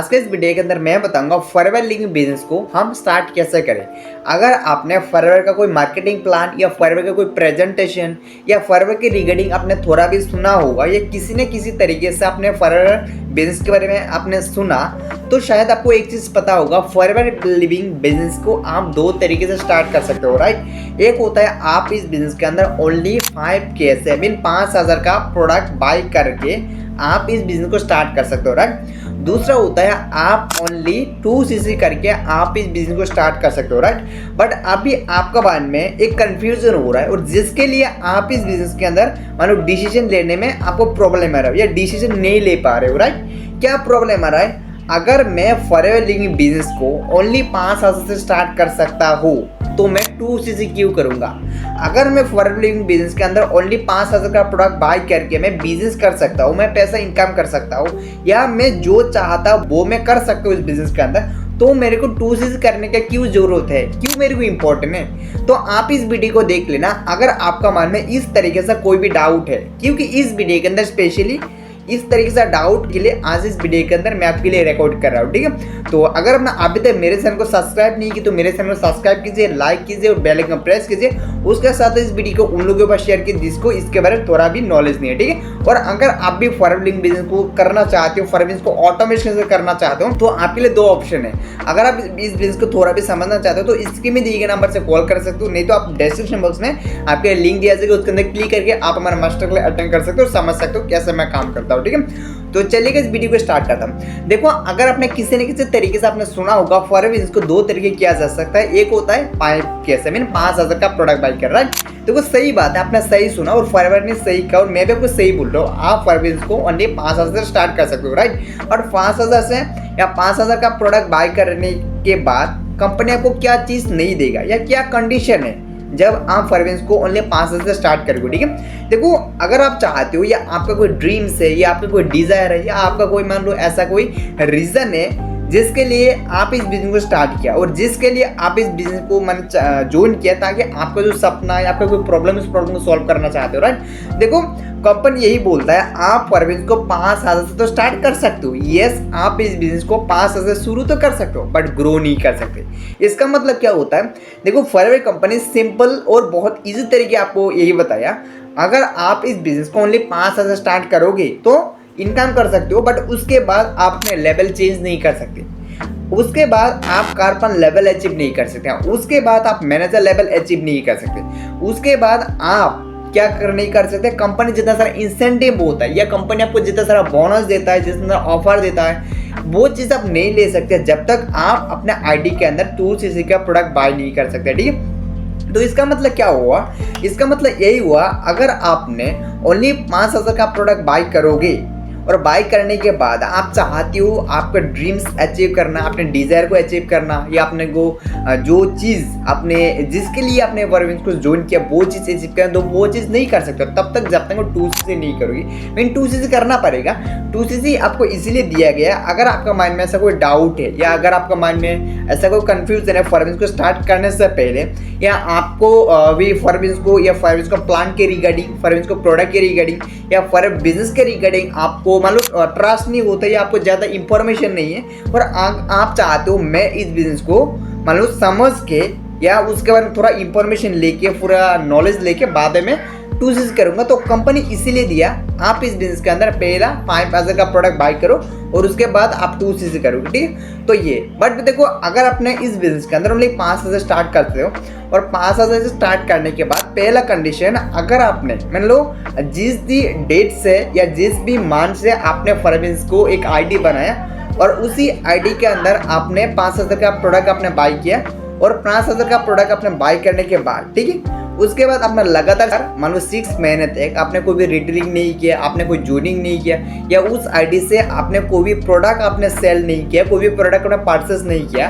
आज के इस वीडियो के अंदर मैं बताऊंगा फॉरवर्ड लिंकिंग बिजनेस को हम स्टार्ट कैसे करें। अगर आपने फॉरवर्ड का कोई मार्केटिंग प्लान या फॉरवर्ड का कोई प्रेजेंटेशन या फॉरवर्ड के रिगार्डिंग आपने थोड़ा भी सुना होगा या किसी न किसी तरीके से आपने फॉरवर्ड बिजनेस के बारे में आपने सुना, तो शायद आपको एक चीज़ पता होगा, फॉरवर्ड लिविंग बिजनेस को आप दो तरीके से स्टार्ट कर सकते हो, राइट। एक होता है आप इस बिजनेस के अंदर ओनली 5K से मीन 5,000 का प्रोडक्ट बाई करके आप इस बिजनेस को स्टार्ट कर सकते हो, राइट। दूसरा होता है आप ओनली 2cc करके आप इस बिजनेस को स्टार्ट कर सकते हो, राइट। बट अभी आपका मन में एक कंफ्यूजन हो रहा है और जिसके लिए आप इस बिजनेस के अंदर मानो डिसीजन लेने में आपको प्रॉब्लम आ रहा है या डिसीजन नहीं ले पा रहे हो, राइट। क्या प्रॉब्लम आ रहा है? अगर मैं फॉरवर्ड लिंकिंग बिजनेस को ओनली 5,000 से स्टार्ट कर सकता हूँ तो मैं 2cc क्यों करूँगा? अगर मैं फॉरवर्ड लिंकिंग बिजनेस के अंदर ओनली 5,000 का प्रोडक्ट बाय करके मैं बिजनेस कर सकता हूँ, मैं पैसा इनकम कर सकता हूँ या मैं जो चाहता हूँ वो मैं कर सकता हूँ इस बिजनेस के अंदर, तो मेरे को 2cc करने का क्यों जरूरत है, क्यों मेरे को इम्पोर्टेंट है? तो आप इस वीडियो को देख लेना अगर आपका मन में इस तरीके से कोई भी डाउट है, क्योंकि इस वीडियो के अंदर स्पेशली इस तरीके से डाउट के लिए आज इस वीडियो के अंदर मैं आपके लिए रिकॉर्ड कर रहा हूँ, ठीक है। तो अगर आपने अभी तक मेरे चैनल को सब्सक्राइब नहीं की तो मेरे चैनल को सब्सक्राइब कीजिए, लाइक कीजिए और बेल आइकन प्रेस कीजिए। उसके साथ इस वीडियो को उन लोगों के पास शेयर कीजिए जिसको इसके बारे में थोड़ा भी नॉलेज नहीं है, ठीक है। और अगर आप भी फॉरवर्ड लिंकिंग बिजनेस को करना चाहते हो, फॉरवर्ड बिजनेस को ऑटोमेशन से करना चाहते हो, तो आपके लिए दो ऑप्शन है। अगर आप इस बिजनेस को थोड़ा भी समझना चाहते हो तो इसके में दिए गए नंबर से कॉल कर सकते हो, नहीं तो आप डिस्क्रिप्शन बॉक्स में आपके लिंक दिया जाएगा, उसके अंदर क्लिक करके आप हमारा मास्टर क्लास अटेंड कर सकते हो और समझ सकते हो कैसे मैं काम करता हूँ, ठीक है। तो चलिए इस वीडियो को स्टार्ट करता हूँ। देखो, अगर आपने किसी न किसी तरीके से आपने सुना होगा फॉरवर्ड बिजनेस को दो तरीके किया जा सकता है। एक होता है 5K से मीन 5,000 का प्रोडक्ट बाई कर रहा है। देखो सही बात है, आपने सही सुना और फॉरवर्ड ने सही कहा और मैं भी आपको सही बोल रहा हूँ। आप फॉरवर्ड बिजनेस को ओनली 5,000 से स्टार्ट कर सकते हो, राइट। और 5,000 से या 5,000 का प्रोडक्ट बाई करने के बाद कंपनी आपको क्या चीज़ नहीं देगा या क्या कंडीशन है जब आप फॉरवर्ड बिजनेस को ओनली 5,000 से स्टार्ट करोगे, ठीक है। देखो, अगर आप चाहते हो या आपका कोई ड्रीम्स है या आपका कोई डिजायर है या आपका कोई मान लो ऐसा कोई रीजन है जिसके लिए आप इस बिजनेस को स्टार्ट किया और जिसके लिए आप इस बिजनेस को मन ज्वाइन किया ताकि आपका जो सपना है, आपका कोई प्रॉब्लम है, उस प्रॉब्लम को सॉल्व करना चाहते हो, राइट। देखो, कंपनी यही बोलता है आप फॉरवर्ड बिजनेस को 5,000 से तो स्टार्ट कर सकते हो। यस, आप इस बिजनेस को 5,000 से शुरू तो कर सकते हो बट ग्रो नहीं कर सकते। इसका मतलब क्या होता है? देखो, फॉरवर्ड कंपनी सिंपल और बहुत ईजी तरीके आपको यही बताया, अगर आप इस बिजनेस को ओनली 5,000 से स्टार्ट करोगे तो इनकम कर सकते हो, बट उसके बाद आप अपने लेवल चेंज नहीं कर सकते, उसके बाद आप कारपन लेवल अचीव नहीं कर सकते, उसके बाद आप मैनेजर लेवल अचीव नहीं कर सकते, उसके बाद आप क्या कर नहीं कर सकते, कंपनी जितना सारा इंसेंटिव होता है या कंपनी आपको जितना सारा बोनस देता है, जितना ऑफर देता है, वो चीज़ आप नहीं ले सकते जब तक आप अपने आईडी के अंदर 2cc का प्रोडक्ट बाय नहीं कर सकते, ठीक है। तो इसका मतलब क्या हुआ? इसका मतलब यही हुआ, अगर आपने ओनली 5,000 का प्रोडक्ट बाय करोगे और बाय करने के बाद आप चाहती हो आपका ड्रीम्स अचीव करना, अपने डिज़ायर को अचीव करना या अपने को जो चीज़ आपने जिसके लिए आपने वर्विंस को ज्वाइन किया वो चीज़ अचीव करना, तो वो चीज़ नहीं कर सकते तब तक जब तक वो 2cc नहीं करोगी। मीन 2cc करना पड़ेगा। 2cc आपको इसीलिए दिया गया, अगर आपका माइंड में ऐसा कोई डाउट है या अगर आपका माइंड में ऐसा कोई कन्फ्यूजन है फॉरवर्ड को स्टार्ट करने से पहले, या आपको भी फॉरवर्ड को या फॉरवर्ड को प्लान के रिगार्डिंग, फॉरवर्ड को प्रोडक्ट के रिगार्डिंग या फॉरवर्ड बिजनेस के रिगार्डिंग आपको मान लो ट्रस्ट नहीं होता या आपको ज़्यादा इंफॉर्मेशन नहीं है और आप चाहते हो मैं इस बिजनेस को मान लो समझ के या उसके बारे में थोड़ा इंफॉर्मेशन लेके पूरा नॉलेज लेके बाद में 2cc करूंगा, तो कंपनी इसीलिए दिया आप इस बिजनेस के अंदर पहला 5,000 का प्रोडक्ट बाय करो और उसके बाद आप 2cc करोगे, ठीक है। तो ये बट देखो, अगर आपने इस बिजनेस के अंदर ओनली 5,000 स्टार्ट करते हो और 5,000 से स्टार्ट करने के बाद पहला कंडीशन, अगर आपने मान लो जिस भी डेट से या जिस भी मंथ से आपने फॉरवर्ड बिजनेस को एक आईडी बनाया और उसी आईडी के अंदर आपने 5,000 का प्रोडक्ट आपने बाय किया और 5,000 का प्रोडक्ट आपने बाय करने के बाद, ठीक है, उसके बाद आपने लगातार मान लो 6 महीने तक आपने कोई भी रिटेलिंग नहीं किया, आपने कोई जॉइनिंग नहीं किया या उस आईडी से आपने कोई भी प्रोडक्ट आपने सेल नहीं किया, कोई भी प्रोडक्ट आपने परचेस नहीं किया,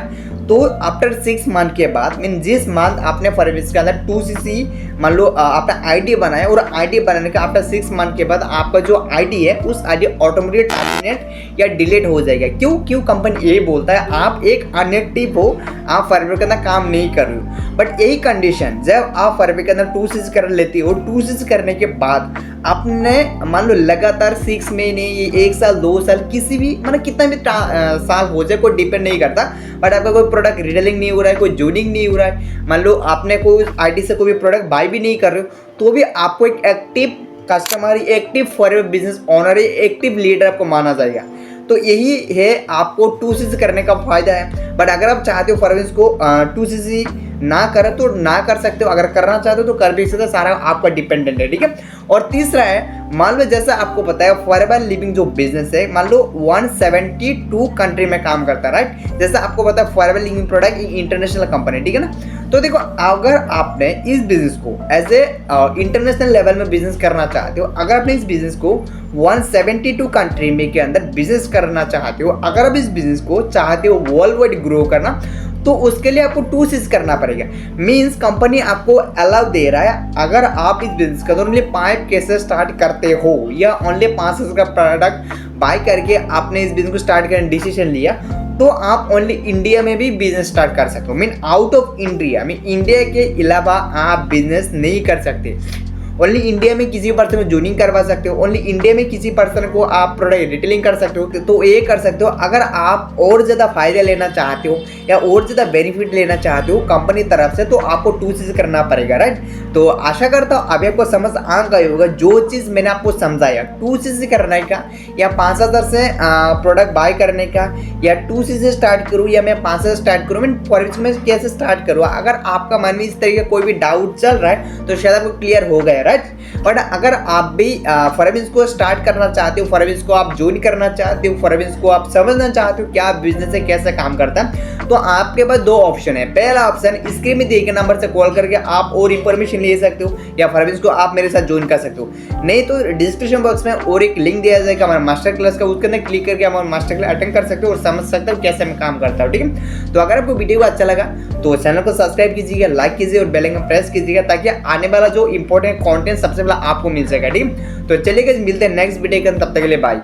तो आफ्टर 6 मंथ के बाद मीन जिस मंथ आपने फरवरी के अंदर 2cc मान लो आपने आईडी बनाया और आईडी बनाने का आफ्टर 6 मंथ के बाद आपका जो आईडी है उस आईडी ऑटोमेटिक टर्मिनेट या डिलीट हो जाएगा। क्यों कंपनी यही बोलता है आप एक अनएक्टिव हो, आप फरवरी के अंदर काम नहीं कर रहे हो। बट यही कंडीशन जब आप फरवरी के अंदर 2cc कर लेती हो, 2cc करने के बाद आपने मान लो लगातार 6 महीने, 1 साल, 2 साल, किसी भी मतलब कितना भी साल हो जाए कोई डिपेंड नहीं करता, बट आपका कोई प्रोडक्ट रिटेलिंग नहीं हो रहा है, कोई जॉइनिंग नहीं हो रहा है, मान लो आपने कोई आईडी से कोई भी प्रोडक्ट बाय भी नहीं कर रहे हो, तो भी आपको एक active customer, active forever business owner, active leader आपको माना जाएगा। तो यही है आपको 2cc करने का फायदा है। बट अगर आप चाहते हो फॉरएवर को 2cc ना करें तो ना कर सकते हो, अगर करना चाहते हो तो कर भी सकते हो, सारा आपका डिपेंडेंट है, ठीक है। और तीसरा है मान लो जैसा आपको पता है फॉरएवर लिविंग जो बिजनेस है मान लो 172 कंट्री में काम करता है, राइट। जैसा आपको पता है forever living product international company, ठीक है ना। तो देखो अगर आपने इस बिजनेस को एज ए इंटरनेशनल लेवल में बिजनेस करना चाहते हो, अगर आपने इस बिजनेस को 172 कंट्री में के अंदर बिजनेस करना चाहते हो, अगर आप इस बिजनेस को चाहते हो वर्ल्ड वाइड ग्रो करना, तो उसके लिए आपको 2cc करना पड़ेगा। मींस कंपनी आपको अलाउ दे रहा है अगर आप इस बिजनेस का ओनली 5 केसेस स्टार्ट करते हो या ओनली 5 का प्रोडक्ट बाय करके आपने इस बिजनेस को स्टार्ट करने डिसीजन लिया, तो आप ओनली इंडिया में भी बिजनेस स्टार्ट कर सकते हो। Mean out of India, mean India के अलावा आप बिजनेस नहीं कर सकते। ओनली इंडिया में किसी पर्सन को जॉइनिंग करवा सकते हो, ओनली इंडिया में किसी पर्सन को आप प्रोडक्ट रिटेलिंग कर सकते हो, तो ये कर सकते हो। अगर आप और ज़्यादा फायदे लेना चाहते हो या और ज़्यादा बेनिफिट लेना चाहते हो कंपनी तरफ से, तो आपको 2cc करना पड़ेगा, राइट। तो आशा करता हूँ अभी आपको समझ आ गई होगा जो चीज़ मैंने आपको समझाया, 2cc करने का या 5000 से प्रोडक्ट बाय करने का, या 2cc स्टार्ट करूँ या मैं 5000 स्टार्ट करूँ, मैं फॉरएवर में कैसे स्टार्ट करूँ। अगर आपका मन में इस तरीके कोई भी डाउट चल रहा है तो शायद आपको क्लियर हो गया, राइट। बट अगर आप भी फॉरएवर को स्टार्ट करना चाहते हो, फॉरएवर को आप ज्वाइन करना चाहते हो, फॉरएवर को आप समझना चाहते हो क्या बिजनेस है, कैसे काम करता है, तो आपके पास 2 ऑप्शन है। पहला ऑप्शन स्क्रीन में दिए गए नंबर से कॉल करके आप और इंफॉर्मेशन ले सकते हो, या फॉरएवर को आप मेरे साथ ज्वाइन कर सकते हो। नहीं तो डिस्क्रिप्शन बॉक्स में और एक लिंक दिया जाएगा हमारा मास्टर क्लास का, उसके अंदर क्लिक करके हमारा मास्टर क्लास अटेंड कर सकते हो और समझ सकते हो कैसे मैं काम करता हूँ, ठीक है। तो अगर आपको वीडियो अच्छा लगा तो चैनल को सब्सक्राइब कीजिएगा, लाइक कीजिए और बेल आइकन प्रेस कीजिएगा, ताकि आने वाला जो इंपॉर्टेंट कंटेंट सबसे पहले आपको मिल जाएगा, ठीक है। तो चलिए मिलते हैं नेक्स्ट वीडियो के, तब तक के लिए बाय।